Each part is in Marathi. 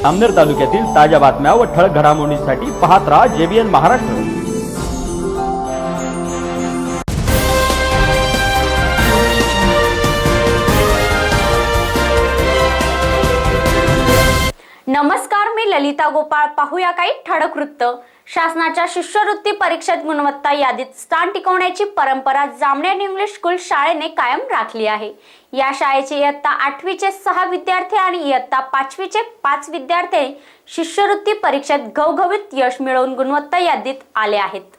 जामनेर तालुक्यातील ताज्या बातम्या व ठळक घडामोडींसाठी पाहत राहा JBN महाराष्ट्र। नमस्कार, मी ललिता गोपाळ। पाहूया काही ठळक वृत्त। शासनाच्या शिष्यवृत्ती परीक्षेत गुणवत्ता यादीत स्थान टिकवण्याची परंपरा जामनेर इंग्लिश स्कूल शाळेने कायम राखली आहे। या शाळेचे इयत्ता 8वीचे 6 विद्यार्थी आणि इयत्ता 5वीचे 5 विद्यार्थी शिष्यवृत्ती परीक्षेत घवघवीत यश मिळवून गुणवत्ता यादीत आले आहेत।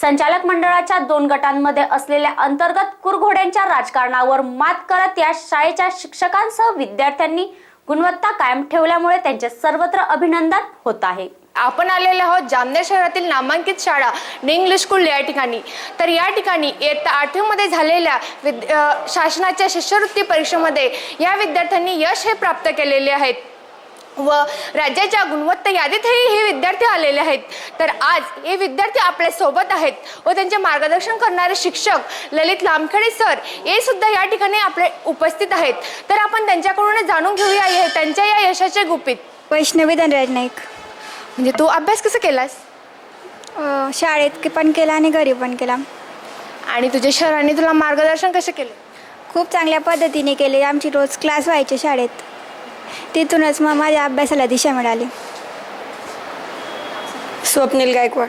संचालक मंडळाच्या 2 गटांमध्ये असलेल्या अंतर्गत कुरघोड्यांच्या राजकारणावर मात करत या शाळेच्या शिक्षकांसह विद्यार्थ्यांनी गुणवत्ता कायम ठेवल्यामुळे त्यांचे सर्वत्र अभिनंदन होत आहे। आपण आलेले आहोत जामनेर शहरातील नामांकित शाळा इंग्लिश स्कूल या ठिकाणी। तर या ठिकाणी इयत्ता 8वी मध्ये झालेल्या शासनाच्या शिष्यवृत्ती परीक्षेमध्ये या विद्यार्थ्यांनी यश हे प्राप्त केलेले आहेत व राज्याच्या गुणवत्ता यादीतही हे विद्यार्थी आलेले आहेत। तर आज हे विद्यार्थी आपल्या सोबत आहेत व त्यांचे मार्गदर्शन करणारे शिक्षक ललित लामखेडे सर हे सुद्धा या ठिकाणी आपले उपस्थित आहेत। तर आपण त्यांच्याकडून जाणून घेऊया त्यांच्या या यशाचे गुपित। वैष्णवी धनराज नाईक। म्हणजे तू अभ्यास कसा केलास? शाळेत पण केला आणि घरी पण केला। आणि तुझ्या सरांनी तुला मार्गदर्शन कसे केले? खूप चांगल्या पद्धतीने केले। आमची रोज क्लास व्हायचे शाळेत, तिथूनच मग माझ्या अभ्यासाला दिशा मिळाली। स्वप्नील गायकवाड।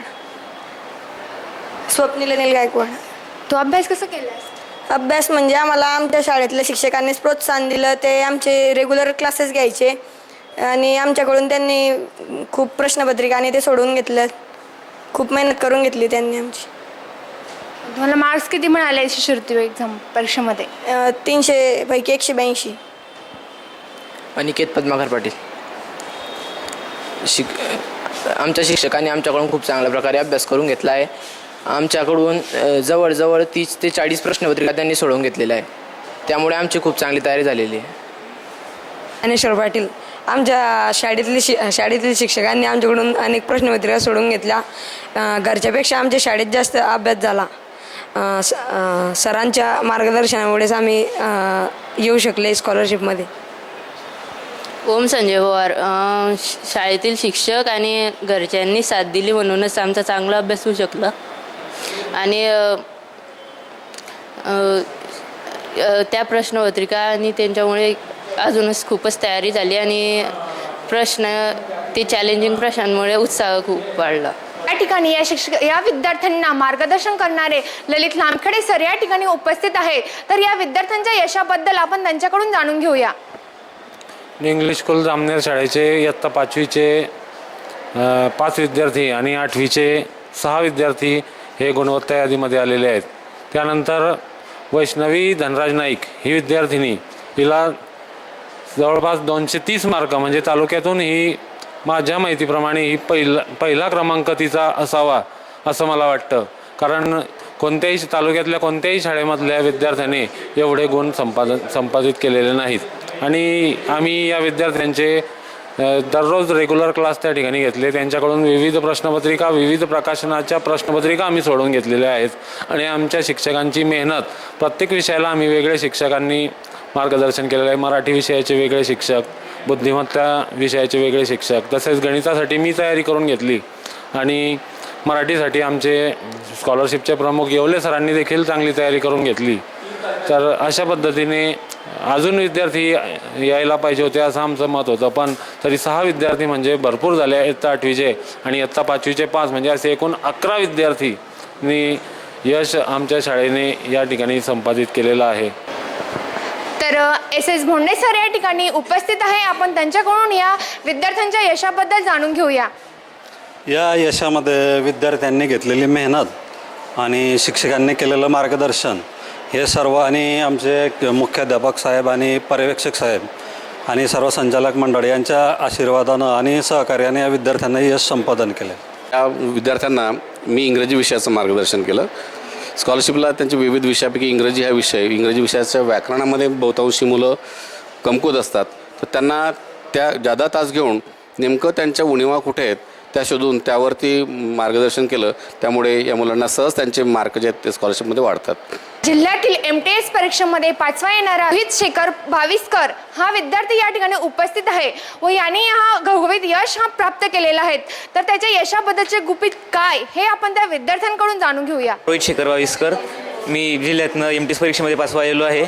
स्वप्नील अनिल गायकवाड। तू अभ्यास कसा केलास? अभ्यास म्हणजे आम्हाला आमच्या शाळेतल्या शिक्षकांनीच प्रोत्साहन दिलं। ते आमचे रेग्युलर क्लासेस घ्यायचे आणि आमच्याकडून त्यांनी खूप प्रश्नपत्रिका आणि ते सोडवून घेतलं। खूप मेहनत करून घेतली त्यांनी आमची। तुम्हाला मार्क्स किती मिळाले शिष्यवृत्ती एक्झाम परीक्षेमध्ये? 300 पैकी 182। अनिकेत पद्माकर पाटील। आमच्या शिक्षकांनी आमच्याकडून खूप चांगल्या प्रकारे अभ्यास करून घेतला आहे। आमच्याकडून जवळजवळ 30 ते 40 प्रश्नपत्रिका त्यांनी सोडवून घेतलेल्या आहे, त्यामुळे आमची खूप चांगली तयारी झालेली आहे। ज्ञानेश्वर पाटील। आमच्या शाळेतील शिक्षकांनी आमच्याकडून अनेक प्रश्नपत्रिका सोडवून घेतल्या। घरच्यापेक्षा आमच्या शाळेत जास्त अभ्यास झाला। सरांच्या मार्गदर्शनामुळेच आम्ही येऊ शकले स्कॉलरशिपमध्ये। ओम संजय पवार। शाळेतील शिक्षक आणि घरच्यांनी साथ दिली म्हणूनच आमचा चांगला अभ्यास होऊ शकला आणि त्या प्रश्नपत्रिका आणि त्यांच्यामुळे अजूनच खूपच तयारी झाली आणि ते चॅलेंजिंग प्रश्नांमुळे उत्साह खूप वाढला। या ठिकाणी या विद्यार्थ्यांना मार्गदर्शन करणारे ललित लामखेडे सर या ठिकाणी उपस्थित आहे। तर या विद्यार्थ्यांच्या यशाबद्दल आपण त्यांच्याकडून जाणून घेऊया। इंग्लिश स्कूल जामनेर शाळेचे इयत्ता 5वीचे 5 विद्यार्थी आणि 8वीचे 6 विद्यार्थी हे गुणवत्ता यादीमध्ये आलेले आहेत। त्यानंतर वैष्णवी धनराज नाईक ही विद्यार्थिनी, हिला जवळपास 230 मार्क, म्हणजे तालुक्यातून ही माझ्या माहितीप्रमाणे ही पहिला क्रमांक तिचा असावा असं मला वाटतं। कारण कोणत्याही तालुक्यातल्या कोणत्याही शाळेमधल्या विद्यार्थ्यांनी एवढे गुण संपादित केलेले नाहीत। आणि आम्ही या विद्यार्थ्यांचे दररोज रेग्युलर क्लास त्या ठिकाणी घेतले। त्यांच्याकडून विविध प्रश्नपत्रिका, विविध प्रकाशनाच्या प्रश्नपत्रिका आम्ही सोडवून घेतलेल्या आहेत आणि आमच्या शिक्षकांची मेहनत, प्रत्येक विषयाला आम्ही वेगळे शिक्षकांनी मार्गदर्शन केलेलं आहे। मराठी विषयाचे वेगळे शिक्षक, बुद्धिमत्ता विषयाचे वेगळे शिक्षक, तसेच गणितासाठी मी तयारी करून घेतली आणि मराठीसाठी आमचे स्कॉलरशिपचे प्रमुख येवले सरांनी देखील चांगली तयारी करून घेतली। तर अशा पद्धतीने अजून विद्यार्थी यायला पाहिजे होते असं आमचं मत होतं, पण तरी 6 विद्यार्थी म्हणजे भरपूर झाले। इयत्ता 8वीचे आणि इयत्ता 5वीचे 5 म्हणजे असे एकूण 11 विद्यार्थींनी यश आमच्या शाळेने या ठिकाणी संपादित केलेलं आहे। तर SS भोंडे सर या ठिकाणी उपस्थित आहे। आपण त्यांच्याकडून या विद्यार्थ्यांच्या यशाबद्दल जाणून घेऊया। या यशामध्ये विद्यार्थ्यांनी घेतलेली मेहनत आणि शिक्षकांनी केलेलं मार्गदर्शन हे सर्व, आणि आमचे मुख्याध्यापक साहेब आणि पर्यवेक्षक साहेब आणि सर्व संचालक मंडळ यांच्या आशीर्वादानं आणि सहकार्याने या विद्यार्थ्यांना यश संपादन केले। या विद्यार्थ्यांना मी इंग्रजी विषयाचं मार्गदर्शन केलं। स्कॉलरशिपला त्यांच्या विविध विषयापैकी इंग्रजी हा विषय, इंग्रजी विषयाच्या व्याकरणामध्ये बहुतांशी मुलं कमकुवत असतात, तर त्यांना त्या जादा तास घेऊन नेमकं त्यांच्या उणिवा कुठे आहेत त्या शोधून त्यावरती मार्गदर्शन केलं। त्यामुळे या मुलांना सहज त्यांचे मार्क जे आहेत ते स्कॉलरशिपमध्ये वाढतात। जिल्ह्यातील MTS परीक्षेमध्ये 5वा येणारा रोहित शेखर भाविस्कर हा विद्यार्थी या ठिकाणी उपस्थित आहे व याने हा घवघवीत यश प्राप्त केलेला आहे. तर त्याच्या यशाबद्दलचे गुपित काय हे आपण त्या विद्यार्थ्यांकडून जाणून घेऊया. रोहित शेखर भाविस्कर, मी जिल्ह्यातनं MTS परीक्षेमध्ये 5वा आलेलो आहे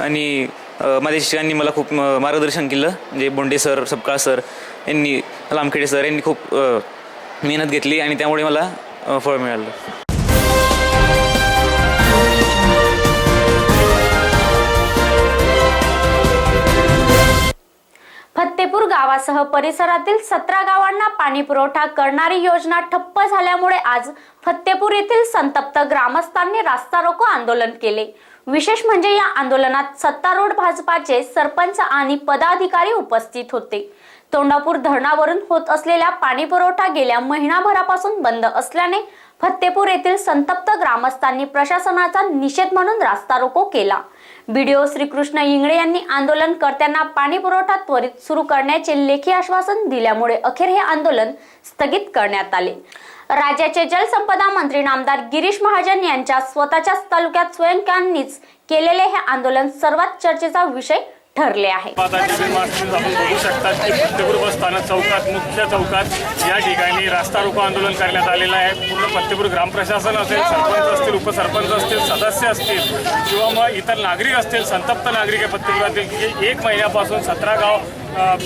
आणि माझ्या शिक्षकांनी मला खूप मार्गदर्शन केलं. म्हणजे बोंडे सर, सपकाळ सर यांनी, लामखेडे सर यांनी खूप मेहनत घेतली आणि त्यामुळे मला फळ मिळालं. फत्तेपूर गावासह परिसरातील 17 गावांना पाणी पुरवठा करणारी योजना ठप्प झाल्यामुळे आज फत्तेपूर येथील संतप्त ग्रामस्थांनी रास्ता रोको आंदोलन केले. विशेष म्हणजे या आंदोलनात सत्तारूढ भाजपाचे सरपंच आणि पदाधिकारी उपस्थित होते. तोंडापूर धरणावरून होत असलेला पाणी पुरवठा गेल्या महिनाभरापासून बंद असल्याने फत्तेपूर येथील संतप्त ग्रामस्थांनी प्रशासनाचा निषेध म्हणून रास्ता रोको केला. बीडीओ श्रीकृष्ण इंगळे यांनी आंदोलनकर्त्यांना पाणी पुरवठा त्वरित सुरू करण्याचे लेखी आश्वासन दिल्यामुळे अखेर हे आंदोलन स्थगित करण्यात आले. राज्याचे जलसंपदा मंत्री नामदार गिरीश महाजन यांच्या स्वतःच्याच तालुक्यात स्वयंकांनीच केलेले हे आंदोलन सर्वात चर्चेचा विषय ठरले आहे. आपण बघू शकता की फत्तेपूर बस स्थानक चौकात, मुख्य चौकात या ठिकाणी रास्ता रोको आंदोलन करण्यात आलेलं आहे. पूर्ण फत्तेपूर ग्रामप्रशासन असेल, सरपंच असतील, उपसरपंच असतील, सदस्य असतील किंवा मग इतर नागरिक असतील, संतप्त नागरिक आहे फत्तेपुरातील, की 1 महिन्यापासून 17 गाव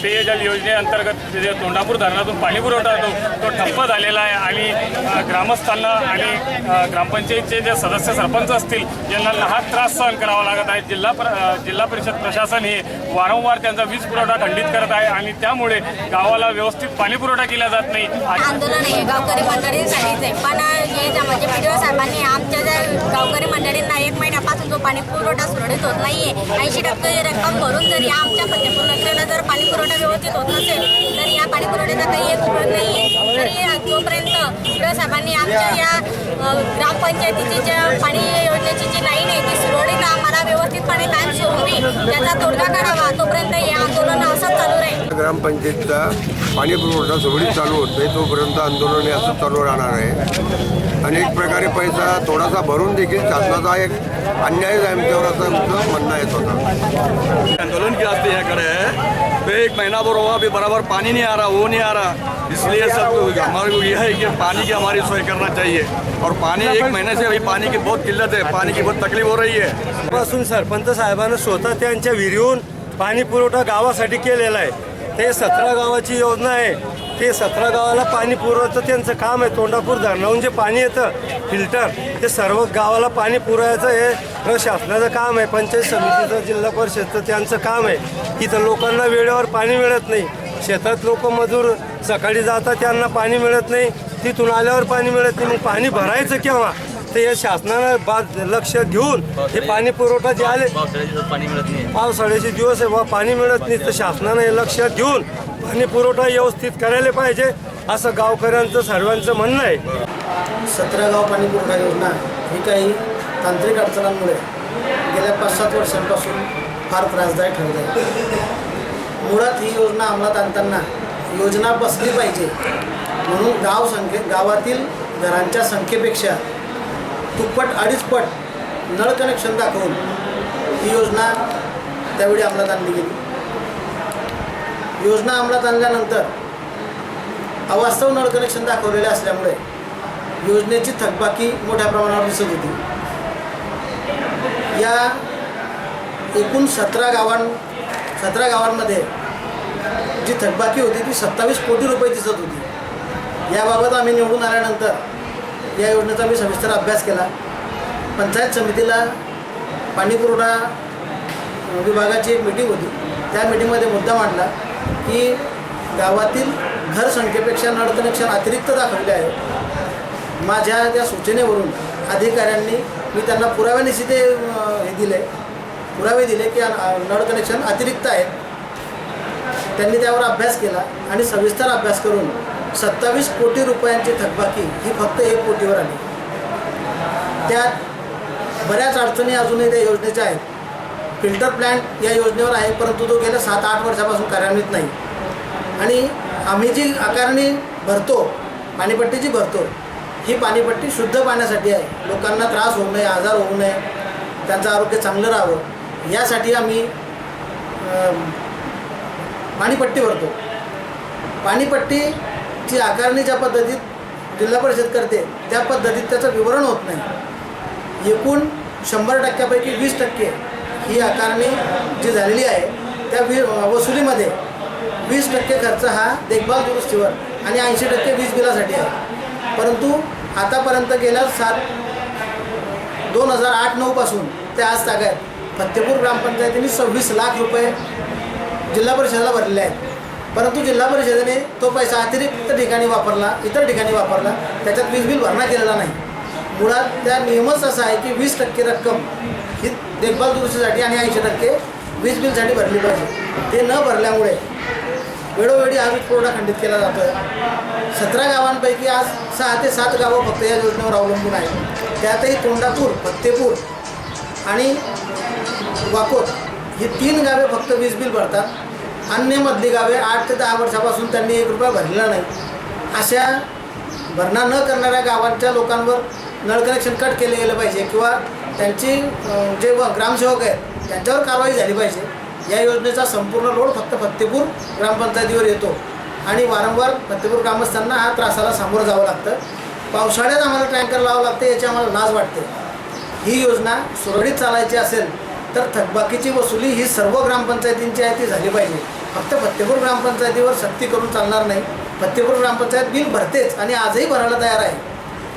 पेयजल योजनेअंतर्गत जे तोंडापूर धरणातून पाणी पुरवठा होतो तो ठप्प झालेला आहे आणि ग्रामस्थांना आणि ग्रामपंचायतचे जे सदस्य सरपंच असतील यांना लहान त्रास सहन करावा लागत आहे. जिल्हा परिषद प्रशासन हे वारंवार त्यांचा वीज पुरवठा खंडित करत आहे आणि त्यामुळे गावाला व्यवस्थित पाणी पुरवठा केला जात नाही. आंदोलन आहे गावकरी मंडळींसाठीच आहे, पण हे म्हणजे बीडीओ साहेबांनी आमच्या ज्या गावकरी मंडळींना 1 महिन्यापासून जो पाणी पुरवठा सुरळीत होत नाहीये, 80% रक्कम भरून जरी आमच्या फत्तेपूर नगरीला जर पाणी पुरवठा व्यवस्थित होत नसेल तर या पाणी पुरवठ्याचा काही एक उपयोग नाही आहे. तरी जोपर्यंत बीडीओ साहेबांनी आमच्या या ग्रामपंचायतीची ज्या पाणी योजनेची जी लाईन आहे ती सुरळीत आम्हाला व्यवस्थितपणे कायम होईल त्याचा तोडगा काढावा, तोपर्यंत हे आंदोलन असंच चालू राहील. ग्रामपंचायतचा पाणी पुरवठा सुरळीत चालू होत नाही तोपर्यंत आंदोलन हे असंच चालू राहणार आहे. आणि एक प्रकारे पैसा थोडासा भरून देखील शासनाचा एक अन्याय आमच्यावर असं म्हणणं येत होता. आंदोलन की आस्ते यहाँ खड़े हैं तो 1 महीना भर हुआ, अभी बराबर पानी नहीं आ रहा, वो नहीं आ रहा, इसलिए सब हमारे को यह है कि पानी की हमारी सोई करना चाहिए. और पानी 1 महीने से अभी पानी की बहुत किल्लत है, पानी की बहुत तकलीफ हो रही है. पासून सरपंच साहेबांना स्वतः त्यांच्या विहिरीहून पाणी पुरवठा गावासाठी केलेला आहे. ते 17 गावाची योजना आहे, ते 17 गावाला पाणी पुरवतं त्यांचं काम आहे. तोंडापूर धरणाहून जे पाणी येतं फिल्टर ते सर्व गावाला पाणी पुरवायचं हे शासनाचं काम आहे. पंचायत समितीचं, जिल्हा परिषदचं त्यांचं काम आहे. इथं लोकांना वेळेवर पाणी मिळत नाही. शेतात लोक मजूर सकाळी जातात त्यांना पाणी मिळत नाही, तिथून आल्यावर पाणी मिळत नाही. मग पाणी भरायचं केव्हा ते या शासनानं लक्ष घेऊन हे पाणी पुरवठा जे आले पावसाळ्याचे दिवस आहे पाणी मिळत नाही तर शासनानं हे लक्ष घेऊन पाणी पुरवठा व्यवस्थित करायला पाहिजे असं गावकऱ्यांचं सर्वांचं म्हणणं आहे. 17 गाव पाणी पुरवठा योजना ही काही तांत्रिक अडचणांमुळे गेल्या 5-7 वर्षांपासून फार त्रासदायक ठरत आहे. मुळात ही योजना अंमलात आणताना योजना बसली पाहिजे म्हणून गावातील घरांच्या संख्येपेक्षा दुप्पट 2.5 पट नळ कनेक्शन दाखवून ही योजना त्यावेळी अंमलात आणली गेली. योजना अंमलात आणल्यानंतर अवास्तव नळ कनेक्शन दाखवलेले असल्यामुळे योजनेची थकबाकी मोठ्या प्रमाणावर दिसत होती. या एकूण 17 गावांमध्ये जी थकबाकी होती ती 27 कोटी रुपये दिसत होती. याबाबत आम्ही निवडून आल्यानंतर या योजनेचा मी सविस्तर अभ्यास केला. पंचायत समितीला पाणी पुरवठा विभागाची एक मीटिंग होती. त्या मीटिंगमध्ये मुद्दा मांडला की गावातील घरसंख्येपेक्षा नळ कनेक्शन अतिरिक्त दाखवले आहे. माझ्या त्या सूचनेवरून अधिकाऱ्यांनी मी त्यांना पुराव्यानिशी ते पुरावे दिले की नळ कनेक्शन अतिरिक्त आहेत. त्यांनी त्यावर अभ्यास केला आणि सविस्तर अभ्यास करून 27 कोटी रुपयांची थकबाकी ही फक्त 1 कोटीवर आली. त्यात बऱ्याच अडचणी अजूनही त्या योजनेच्या आहेत. फिल्टर प्लॅन्ट या योजनेवर आहे परंतु तो गेल्या 7-8 वर्षापासून कार्यान्वित नाही. आणि आम्ही जी आकारणी भरतो, पाणीपट्टी जी भरतो ही पाणीपट्टी शुद्ध पाण्यासाठी आहे. लोकांना त्रास होऊ नये, आजार होऊ नये त्यांचं आरोग्य चांगलं राहावं यासाठी आम्ही पाणीपट्टी भरतो. पाणीपट्टीची आकारणी ज्या पद्धतीत जिल्हा परिषद करते त्या पद्धतीत त्याचं विवरण होत नाही. एकूण 100%पैकी 20% ही आकारणी जी झालेली आहे त्या वसुलीमध्ये 20% खर्च हा देखभाल दुरुस्तीवर आणि 80% वीज बिलासाठी आहे. परंतु आतापर्यंत गेल्या 2008-09 पासून ते आज तागायत फत्तेपूर ग्रामपंचायतीने 26 लाख रुपये जिल्हा परिषदेला भरलेले आहेत. परंतु जिल्हा परिषदेने तो पैसा अतिरिक्त ठिकाणी वापरला, इतर ठिकाणी वापरला, त्याच्यात वीज बिल भरणा केलेला नाही. मुळात त्या नियमच असा आहे की 20% रक्कम ही देखभाल दुरुस्तीसाठी आणि 80% वीज बिलसाठी भरली पाहिजे. ते न भरल्यामुळे वेळोवेळी हा वीज पुरवठा खंडित केला जातो आहे. 17 गावांपैकी आज 6 ते 7 गावं फक्त या योजनेवर अवलंबून आहेत. त्यातही तोंडापूर, फत्तेपूर आणि वाकोट ही 3 गावे फक्त वीज बिल भरतात. अन्य मधली गावे 8 ते 10 वर्षापासून त्यांनी 1 रुपया भरलेला नाही. अशा भरणा न करणाऱ्या गावांच्या लोकांवर नळ कनेक्शन कट केले गेलं पाहिजे किंवा त्यांची जे ग्रामसेवक आहेत त्यांच्यावर कारवाई झाली पाहिजे. या योजनेचा संपूर्ण लोड फक्त फत्तेपूर ग्रामपंचायतीवर येतो आणि वारंवार फत्तेपूर ग्रामस्थांना हा त्रासाला सामोरं जावं लागतं. पावसाळ्यात आम्हाला टँकर लावावं लागतं, याची आम्हाला लाज वाटते. ही योजना सुरळीत चालायची असेल तर थकबाकीची वसुली ही सर्व ग्रामपंचायतींची आहे ती झाली पाहिजे. फक्त फत्तेपूर ग्रामपंचायतीवर सक्ती करून चालणार नाही. फत्तेपूर ग्रामपंचायत बिल भरतेच आणि आजही भरायला तयार आहे.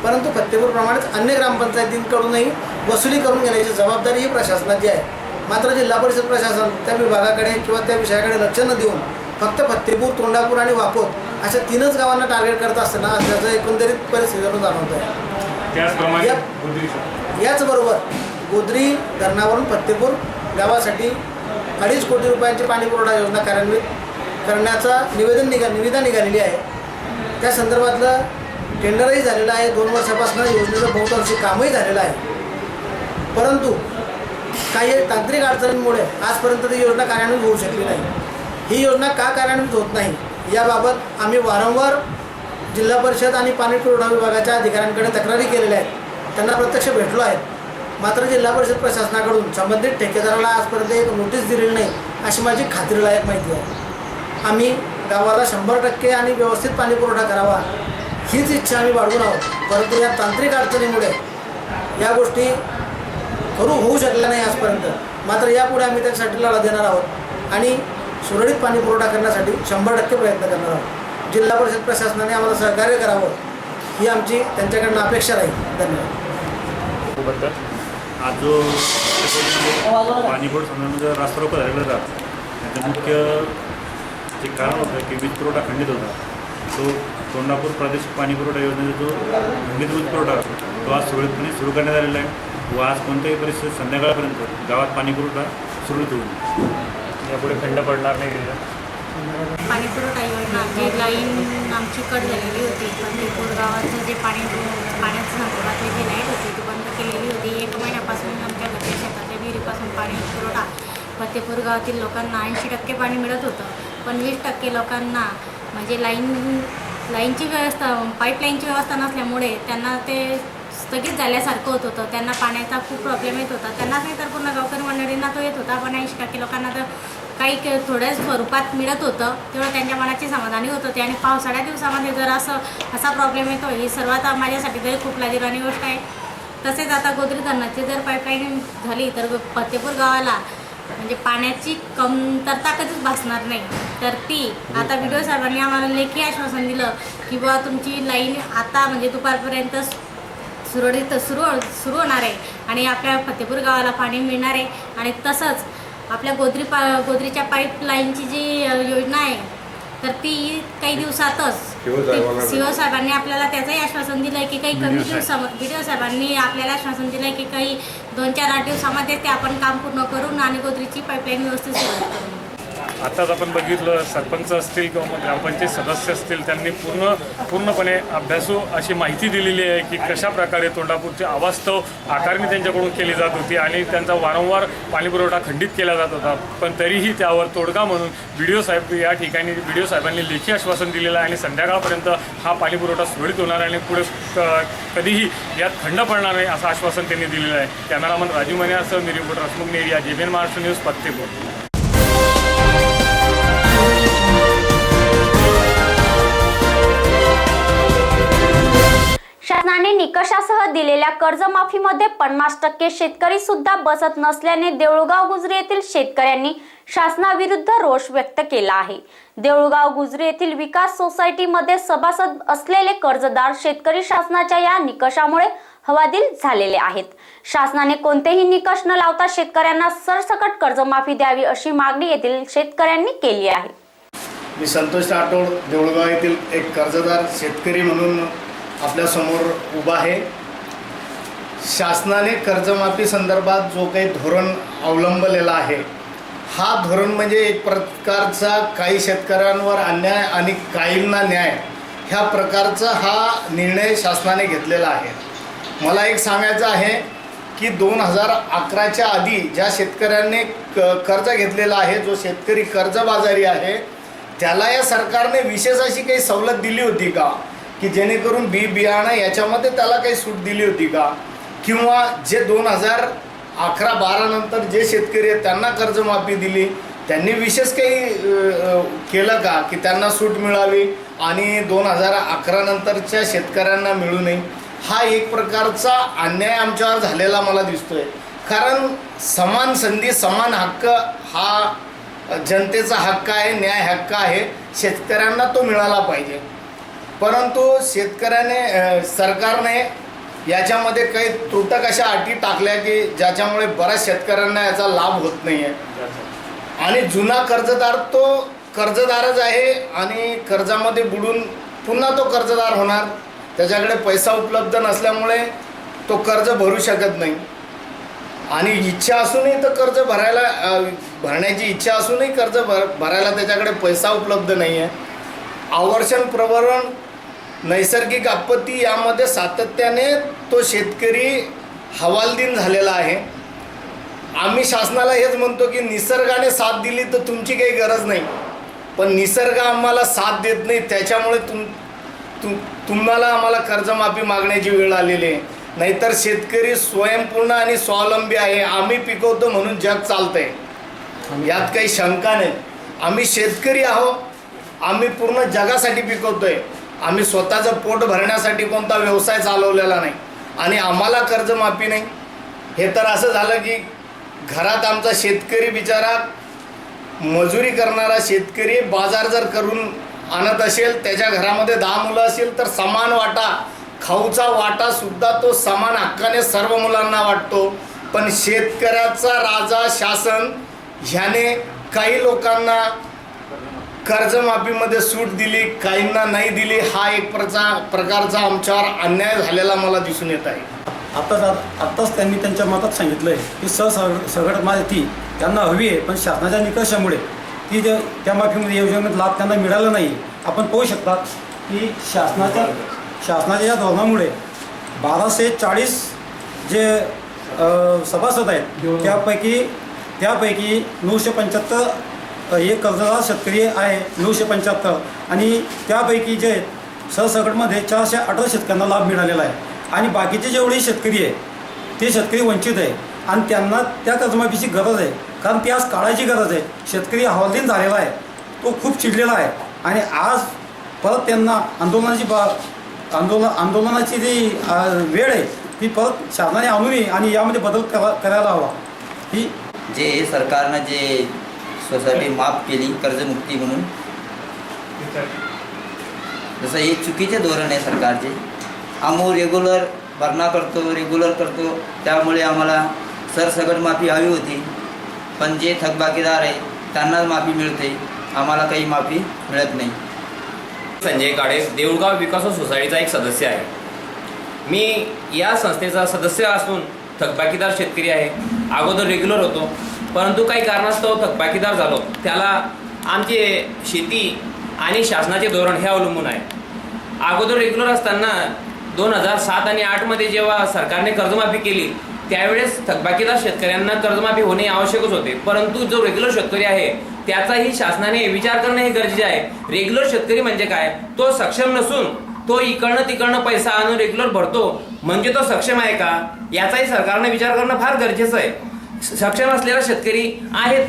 परंतु फत्तेपूरप्रमाणेच अन्य ग्रामपंचायतींकडूनही वसुली करून घेण्याची जबाबदारी ही प्रशासनाची आहे. मात्र जिल्हा परिषद प्रशासन त्या विभागाकडे किंवा त्या विषयाकडे लक्ष न देऊन फक्त फत्तेपूर, तोंडापूर आणि वाकोट अशा 3च गावांना टार्गेट करत असताना त्याचं एकंदरीत परिस्थितीवरून जाणवत आहे. त्याचप्रमाणे याचबरोबर गोद्री धरणावरून फत्तेपूर गावासाठी 2.5 कोटी रुपयांची पाणी पुरवठा योजना कार्यान्वित करण्याचा निविदा निघालेली आहे. त्या संदर्भातलं टेंडरही झालेलं आहे. 2 वर्षापासून योजनेचं बहुतांशी कामही झालेलं आहे. परंतु काही तांत्रिक अडचणींमुळे आजपर्यंत ती योजना कार्यान्वित होऊ शकली नाही. ही योजना का कार्यान्वित होत नाही याबाबत आम्ही वारंवार जिल्हा परिषद आणि पाणी पुरवठा विभागाच्या अधिकाऱ्यांकडे तक्रारी केलेल्या आहेत. त्यांना प्रत्यक्ष भेटलो आहे. मात्र जिल्हा परिषद प्रशासनाकडून संबंधित ठेकेदाराला आजपर्यंत एक नोटीस दिलेली नाही अशी माझी खात्रीलायक माहिती आहे. आम्ही गावाला 100% आणि व्यवस्थित पाणी पुरवठा करावा हीच इच्छा आम्ही बाळगून आहोत. परंतु या तांत्रिक अडचणीमुळे या गोष्टी होऊ शकल्या नाही आजपर्यंत. मात्र यापुढे आम्ही त्यासाठी लढा देणार आहोत आणि सुरळीत पाणी पुरवठा करण्यासाठी 100% प्रयत्न करणार आहोत. जिल्हा परिषद प्रशासनाने आम्हाला सहकार्य करावं ही आमची त्यांच्याकडनं अपेक्षा राहील. धन्यवाद. आज जो पाणी बोर्ड संदर्भात रास्ता रोको झालेला होता त्याचं मुख्य जे कारण होतं की वीज पुरवठा खंडित होता. तो तोंडापूर प्रादेशिक पाणी पुरवठा योजनेचा जो खंडित वीज पुरवठा तो आज सुरळीतपणे सुरू करण्यात आलेला आहे व आज कोणत्याही परिस्थितीत संध्याकाळपर्यंत गावात पाणी पुरवठा सुरळीत होईल. यापुढे खंड पडणार नाही. पाणी पुरवठा योजना जी लाईन आमची कट झालेली होती, फत्तेपूर गावाचं जे पाण्याचं संदर्भातली जी लाईट होती ती बंद केलेली होती. 1 महिन्यापासून आमच्या घरच्या शेतातल्या विहिरीपासून पाणी पुरवठा फत्तेपूर गावातील लोकांना 80% पाणी मिळत होतं. पण 20% लोकांना म्हणजे लाईनची व्यवस्था, पाईपलाईनची व्यवस्था नसल्यामुळे त्यांना ते स्थगित झाल्यासारखं होत होतं. त्यांना पाण्याचा खूप प्रॉब्लेम येत होता. त्यांनाच नाही तर पूर्ण गावकरी मंडळींना तो येत होता. पण 80% लोकांना तर काही थोड्या स्वरूपात मिळत होतं. तेवढं त्यांच्या मनाची समाधानी होत होते. आणि पावसाळ्या दिवसामध्ये जर असा प्रॉब्लेम येतो ही सर्वात माझ्यासाठी तरी खूप लाजिरवाणी गोष्ट आहे. तसेच आता गोद्री धरणाची जर पाईपलाईन झाली तर फत्तेपूर गावाला म्हणजे पाण्याची कमतरता कधीच भासणार नाही. तर ती आता व्हिडिओ साहेबांनी आम्हाला लेखी आश्वासन दिलं की बुवा तुमची लाईन आता म्हणजे दुपारपर्यंत सुरळीत सुरू होणार आहे आणि आपल्या फत्तेपूर गावाला पाणी मिळणार आहे. आणि तसंच आपल्या गोद्रीच्या पाईपलाईनची जी योजना आहे तर ती काही दिवसातच सीओ साहेबांनी आपल्याला त्याचंही आश्वासन दिलं आहे की काही कमी व्हिडिओ साहेबांनी आपल्याला आश्वासन दिलं आहे की काही 2-4-8 दिवसामध्ये ते आपण काम पूर्ण करून आणि गोद्रीची पाईपलाईन व्यवस्थित सुरू करू. आताच आपण बघितलं सरपंच असतील किंवा मग ग्रामपंचायत सदस्य असतील त्यांनी पूर्णपणे अभ्यासू अशी माहिती दिलेली आहे की कशा प्रकारे तोंडापूरची अवास्तव आकारणी त्यांच्याकडून केली जात होती आणि त्यांचा वारंवार पाणीपुरवठा खंडित केला जात होता. पण तरीही त्यावर तोडगा म्हणून BDO साहेब या ठिकाणी BDO साहेबांनी लेखी आश्वासन दिलेलं आहे आणि संध्याकाळपर्यंत हा पाणीपुरवठा सुरळीत होणार आणि पुढे कधीही यात खंड पडणार नाही असं आश्वासन त्यांनी दिलेलं आहे. कॅमेरामन राजू मन्यासह मी रिपोर्टर हसमुख नेरिया, JBN महाराष्ट्र न्यूज, फतेपूर. शासनाने निकषासह दिलेल्या कर्जमाफीमध्ये 50% शेतकरी सुद्धा बसत नसल्याने देऊळगाव गुजरी येथील शेतकऱ्यांनी शासनाविरुद्ध रोष व्यक्त केला आहे. देऊळगाव गुजरी येथील विकास सोसायटीमध्ये सभासद असलेले कर्जदार शेतकरी शासनाच्या या निकषामुळे हवालदिल झालेले आहेत. शासनाने कोणतेही निकष न लावता शेतकऱ्यांना सरसकट कर्जमाफी द्यावी अशी मागणी येथील शेतकऱ्यांनी केली आहे. मी संतोष राठोड देऊळगाव येथील एक कर्जदार शेतकरी म्हणून आपल्यासमोर उभा आहे. शासनाने कर्जमाफी संदर्भात जो काही धोरण अवलंबलेला आहे हा धोरण म्हणजे एक प्रकारचा काही शेतकऱ्यांवर अन्याय आणि काहींना न्याय ह्या प्रकारचा हा निर्णय शासनाने घेतलेला आहे. मला एक सांगायचं आहे की 2011च्या आधी ज्या शेतकऱ्यांनी कर्ज घेतलेला आहे, जो शेतकरी कर्जबाजारी आहे, त्याला या सरकारने विशेष अशी काही सवलत दिली होती का की जेणेकरून बियाणं याच्यामध्ये त्याला काही सूट दिली होती का? किंवा जे 2011-12 नंतर जे शेतकरी आहेत त्यांना कर्जमाफी दिली त्यांनी विशेष काही केलं का की त्यांना सूट मिळावी आणि 2011 नंतरच्या शेतकऱ्यांना मिळू नये? हा एक प्रकारचा अन्याय आमच्यावर झालेला मला दिसतोय. कारण समान संधी समान हक्क हा जनतेचा हक्क आहे, न्याय हक्क आहे, शेतकऱ्यांना तो मिळाला पाहिजे. परंतु सरकारने याच्यामध्ये काही त्रुटक अशा अटी टाकल्या की ज्याच्यामुळे बऱ्याच शेतकऱ्यांना याचा लाभ होत नाही आहे. आणि जुना कर्जदार तो कर्जदारच आहे आणि कर्जामध्ये बुडून पुन्हा तो कर्जदार होणार. त्याच्याकडे पैसा उपलब्ध नसल्यामुळे तो कर्ज भरू शकत नाही आणि इच्छा असूनही तर कर्ज भरण्याची इच्छा असूनही कर्ज भरायला त्याच्याकडे पैसा उपलब्ध नाही आहे. आवर्षण प्रवरण, नैसर्गिक आपत्ती यामध्ये सातत्याने तो शेतकरी हवालदिल झालेला आहे. आम्ही शासनाला हेच म्हणतो की निसर्गाने साथ दिली तर तुमची काही गरज नाही, पण निसर्ग आम्हाला साथ देत नाही, त्याच्यामुळे तुम्हाला आम्हाला कर्जमाफी मागण्याची वेळ आलेली आहे. नाहीतर शेतकरी स्वयंपूर्ण आणि स्वावलंबी आहे. आम्ही पिकवतो म्हणून जग चालतंय, यात काही शंका नाही. आम्ही शेतकरी आहोत, आम्ही पूर्ण जगासाठी पिकवतोय. आम्ही स्वतःचं पोट भरण्यासाठी कोणता व्यवसाय चालवलेला नाही आणि आम्हाला कर्जमाफी नाही. हे तर असं झालं की घरात आमचा शेतकरी बिचारा मजुरी करणारा शेतकरी बाजार जर करून आणत असेल, त्याच्या घरामध्ये 10 मुलं असेल तर समान वाटा, खाऊचा वाटा सुद्धा तो समान हक्काने सर्व मुलांना वाटतो. पण शेतकऱ्याचा राजा शासन ह्याने काही लोकांना कर्जमाफीमध्ये सूट दिली, काहींना नाही दिली. हा एक प्रकारचा आमच्यावर अन्याय झालेला मला दिसून येत आहे. आत्ताच त्यांनी त्यांच्या मतात सांगितलं आहे की सगळ्यात माहिती त्यांना हवी आहे, पण शासनाच्या निकषामुळे ती त्या माफीमध्ये योजनेत लाभ त्यांना मिळाला नाही. आपण पाहू शकता की शासनाच्या या धोरणामुळे 1240 जे सभासद आहेत त्यापैकी 975 एक कर्जदार शेतकरी आहे, 975, आणि त्यापैकी जे सरसकटमध्ये 418 शेतकऱ्यांना लाभ मिळालेला आहे आणि बाकीचे जेवढे शेतकरी आहे ते शेतकरी वंचित आहे आणि त्यांना त्या कर्जमाफीची गरज आहे. कारण ती आज काळाची गरज आहे. शेतकरी हवालदिल झालेला आहे, तो खूप चिडलेला आहे आणि आज परत त्यांना आंदोलनाची जी वेळ आहे ती परत शासनाने आणू नये आणि यामध्ये बदल करायला हवा. ही जे सरकारनं जे सोसायटी माफ केली कर्जमुक्ती म्हणून, जसं हे चुकीचे धोरण आहे सरकारचे. आम्ही रेग्युलर भरणा करतो त्यामुळे आम्हाला सरसकट माफी हवी होती, पण जे थकबाकीदार आहे त्यांनाच माफी मिळते, आम्हाला काही माफी मिळत नाही. संजय काळे, देऊळगाव विकास सोसायटीचा एक सदस्य आहे. मी या संस्थेचा सदस्य असून थकबाकीदार शेतकरी आहे. अगोदर रेग्युलर होतो, परंतु काही कारणास्तव थकबाकीदार झालो. त्याला आमचे शेती आणि शासनाचे धोरण हे अवलंबून आहे. अगोदर रेग्युलर असताना 2007 आणि 8मध्ये जेव्हा सरकारने कर्जमाफी केली त्यावेळेस थकबाकीदार शेतकऱ्यांना कर्जमाफी होणे आवश्यकच होते. परंतु जो रेग्युलर शेतकरी आहे त्याचाही शासनाने विचार करणे हे गरजेचे आहे. रेग्युलर शेतकरी म्हणजे काय, तो सक्षम नसून तो इकडनं तिकडनं पैसा आणून रेग्युलर भरतो म्हणजे तो सक्षम आहे का, याचाही सरकारने विचार करणं फार गरजेचं आहे. सक्षम असलेला शेतकरी आहेत,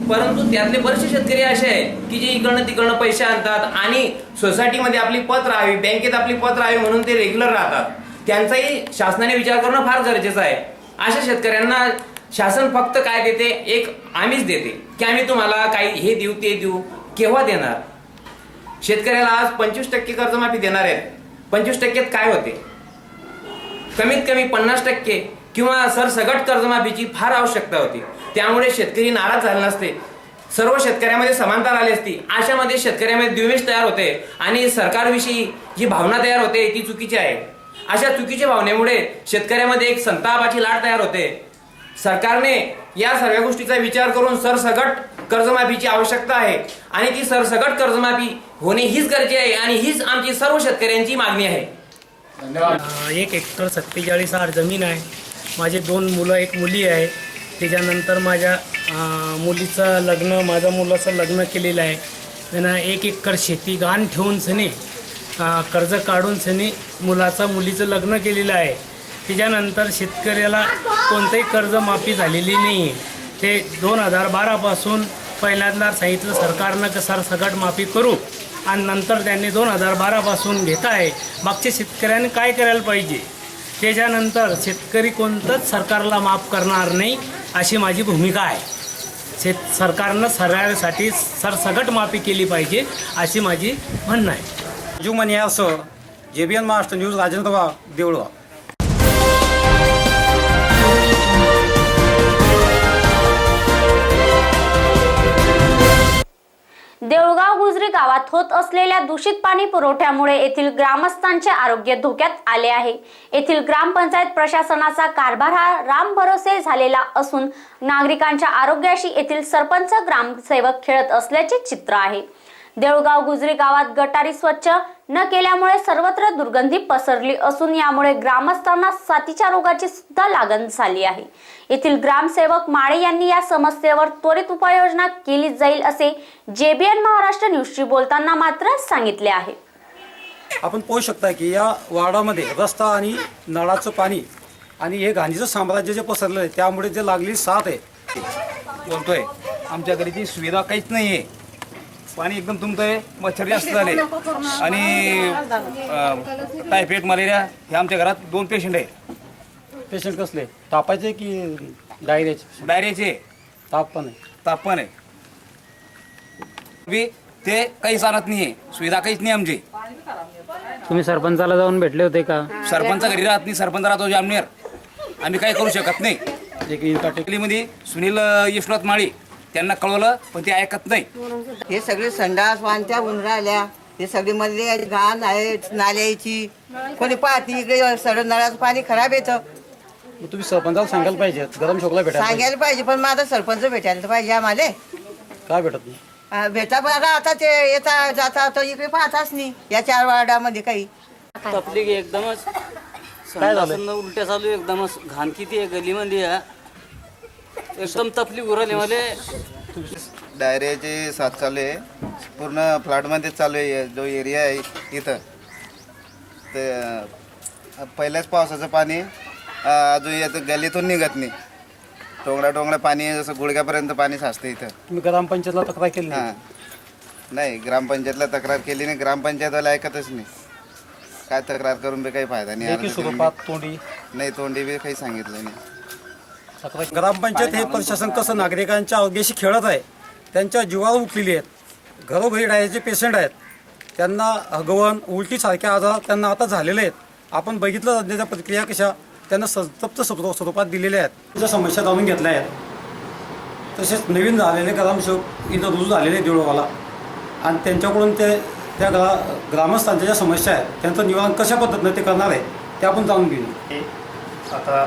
परंतु त्यातले बरेचसे शेतकरी असे आहेत की जे इकडनं तिकडनं पैसे आणतात आणि सोसायटीमध्ये आपली पत राहावी, बँकेत आपली पत राहावी म्हणून ते रेग्युलर राहतात. त्यांचाही शासनाने विचार करणं फार गरजेचं आहे. अशा शेतकऱ्यांना शासन फक्त काय देते, एक आम्हीच देते की आम्ही तुम्हाला काही हे देऊ ते देऊ. केव्हा देणार? शेतकऱ्याला आज 25% कर्जमाफी देणार आहेत. 25%त काय होते? कमीत कमी 50% किंवा सरसगट कर्जमाफीची फार आवश्यकता होती. त्यामुळे शेतकरी नाराज झाले नसते, सर्व शेतकऱ्यामध्ये समानता आली असती. अशामध्ये शेतकऱ्यामध्ये द्वेष तयार होते आणि सरकारविषयी जी भावना तयार होते ती चुकीची आहे. अशा चुकीच्या भावनेमुळे शेतकऱ्यामध्ये एक संतापाची लाट तयार होते. सरकारने या सर्व गोष्टीचा विचार करून सरसगट कर्जमाफीची आवश्यकता आहे आणि ती सरसगट कर्जमाफी होणे हीच गरजे आहे आणि हीच आमची सर्व शेतकऱ्यांची मागणी आहे. 1 हेक्टर 47 आर जमीन आहे. माझे 2 मुलं 1 मुली आहे. त्याच्यानंतर माझ्या मुलीचं लग्न, माझ्या मुलाचं लग्न केलेलं आहे. त्यांना 1 एकर शेती गहाण ठेवून सनी कर्ज काढून सनी मुलीचं लग्न केलेलं आहे. त्याच्यानंतर शेतकऱ्याला कोणतंही कर्जमाफी झालेली नाही आहे. ते 2012पासून पहिल्यांदा सांगितलं सरकारनं की सरसगट माफी करू आणि नंतर त्यांनी 2012पासून घेत आहे. मागच्या शेतकऱ्यांनी काय करायला पाहिजे, त्याच्यानंतर शेतकरी कोणतंच सरकारला माफ करणार नाही अशी माझी भूमिका आहे. सरकारनं सगळ्यासाठी सरसगट माफी केली पाहिजे अशी माझी म्हणणं आहे. जुमन असं JBN महाराष्ट्र न्यूज राजेंद्र देवळगाव. देऊळगाव गुजरी गावात होत असलेल्या दूषित पाणी पुरवठ्यामुळे येथील ग्रामस्थांचे आरोग्य धोक्यात आले आहे. येथील ग्रामपंचायत प्रशासनाचा कारभार हा रामभरोसे झालेला असून नागरिकांच्या आरोग्याशी येथील सरपंच ग्रामसेवक खेळत असल्याचे चित्र आहे. देऊळगाव गुजरी गावात गटारी स्वच्छ न केल्यामुळे सर्वत्र दुर्गंधी पसरली असून यामुळे ग्रामस्थांना साथीच्या रोगाची सुद्धा लागण झाली आहे. येथील ग्रामसेवक माळे यांनी या समस्येवर त्वरित उपाययोजना केली जाईल असे JBN महाराष्ट्र न्यूजशी बोलताना मात्र सांगितले आहे. आपण पाहू शकता की या वार्डामध्ये रस्ता आणि नळाचं पाणी आणि हे घाणीचं साम्राज्य जे पसरलं आहे त्यामुळे जे लागली साथ आहे. बोलतोय आमच्याकडे ती सुविधा काहीच नाही आहे. पाणी एकदम तुमचं मच्छर जास्त झाले आणि टायफॉइड मलेरिया हे आमच्या घरात 2 पेशंट आहे. पेशंट कसले, तापाचे की डायरियाचे? डायरियाचे. ताप पण आहे. ताप पण आहे. ते काहीच आणत नाही आहे, सुविधा काहीच नाही आमची. तुम्ही सरपंचाला जाऊन भेटले होते का? सरपंच घरी राहत नाही, सरपंच राहतो जामनेर. आम्ही काही करू शकत नाही. टेकलीमध्ये सुनील यशवंत माळी त्यांना कळवलं पण ते ऐकत नाही. हे सगळे संडास वांत्या होऊन राहिल्या, हे सगळी मध्ये घाण आहे नाल्याची. कोणी पाहती इकडे सगळं नळाचं पाणी खराब येतं. तुम्ही सरपंचाला सांगायला पाहिजे, गरम शोकला भेटायला सांगायला पाहिजे पण माझा सरपंच भेटायला पाहिजे आम्हाला. काय भेटत नाही? भेटा पण आता ते येता जाता तो इकडे पाहताच नाही या 4 वार्डामध्ये काही. तपलीग एकदमच काय झालं? उलट्या चालू एकदमच घाण किती आहे गलीमध्ये एकदम तपलीग उरली मला. डायरियाची साथ चालू आहे पूर्ण फ्लॅटमध्ये चालू आहे. जो एरिया आहे इथं ते पहिल्याच पावसाचं पाणी अजून येतं गलीतून निघत नाही. टोंगळा पाणी जसं गुडघ्यापर्यंत पाणी साचतं इथं. तुम्ही ग्रामपंचायतला तक्रार केली? हां नाही, ग्रामपंचायतला तक्रार केली नाही. ग्रामपंचायतवाला ऐकतच नाही. काय तक्रार करून बी काही फायदा नाही. तोंडी नाही, तोंडी बी काही सांगितलं नाही. ग्रामपंचायत हे प्रशासन कसं नागरिकांच्या आरोग्याशी खेळत आहे, त्यांच्या जीवावर उठलेली आहेत. घरोघरी डायरियाचे पेशंट आहेत, त्यांना हगवण उलटीसारखे आजार त्यांना आता झालेले आहेत. आपण बघितलं सध्याच्या प्रतिक्रिया कशा त्यांना संतप्त स्वरूपात दिलेल्या आहेत. ज्या समस्या जाणून घेतल्या आहेत तसेच नवीन झालेले ग्रामसेवक इथं रुजू झालेले देऊळगावाला आणि त्यांच्याकडून त्या ग्रामस्थांच्या ज्या समस्या आहेत त्यांचं निवारण कशा पद्धतीनं ते करणार आहे ते आपण जाणून घेऊ. आता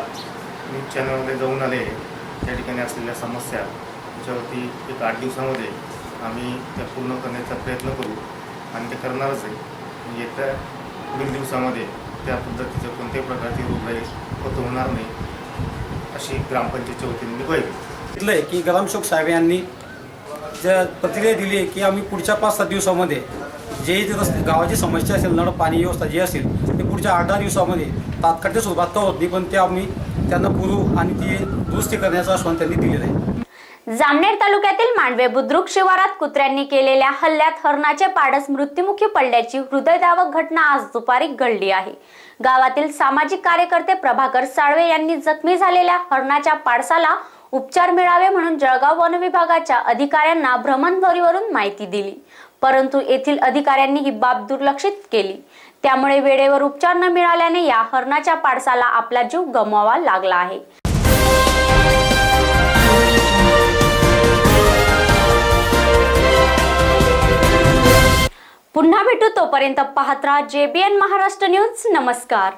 न्यूज चॅनलमध्ये जाऊन आले त्या ठिकाणी असलेल्या समस्या त्याच्यावरती एक 8 दिवसामध्ये आम्ही त्या पूर्ण करण्याचा प्रयत्न करू आणि ते करणारच आहे. येत्या पुढील दिवसामध्ये त्या पद्धतीचं कोणत्याही प्रकारची रोगराई होणार नाही अशी ग्रामपंचायतच्या वतीने मी पाहिजे. म्हटलंय की ग्रामसेवक साहेब यांनी ज्या प्रतिक्रिया दिली आहे की आम्ही पुढच्या 5-7 दिवसामध्ये जे गावाची समस्या असेल, नळ पाणी व्यवस्था जे असेल ते पुढच्या 8-10 दिवसामध्ये तात्काळ स्वरूपात का होत नाही, पण ते आम्ही त्यांना पुरवू आणि ती दुरुस्ती करण्याचं आश्वासन त्यांनी दिलेलं आहे. जामनेर तालुक्यातील मांडवे बुद्रुक शिवारात कुत्र्यांनी केलेल्या हल्ल्यात हरणाचे पाडस मृत्युमुखी पडल्याची हृदयद्रावक घटना आज दुपारी घडली आहे. गावातील सामाजिक कार्यकर्ते प्रभाकर साळवे यांनी जखमी झालेल्या हरणाच्या पाडसाला उपचार मिळावे म्हणून जळगाव वन विभागाच्या अधिकाऱ्यांना भ्रमणध्वनीवरून माहिती दिली, परंतु येथील अधिकाऱ्यांनी ही बाब दुर्लक्षित केली. त्यामुळे वेळेवर उपचार न मिळाल्याने या हरणाच्या पाडसाला आपला जीव गमवावा लागला आहे. पुन्हा भेटू, तोपर्यंत पाहत राहा JBN महाराष्ट्र न्यूज. नमस्कार.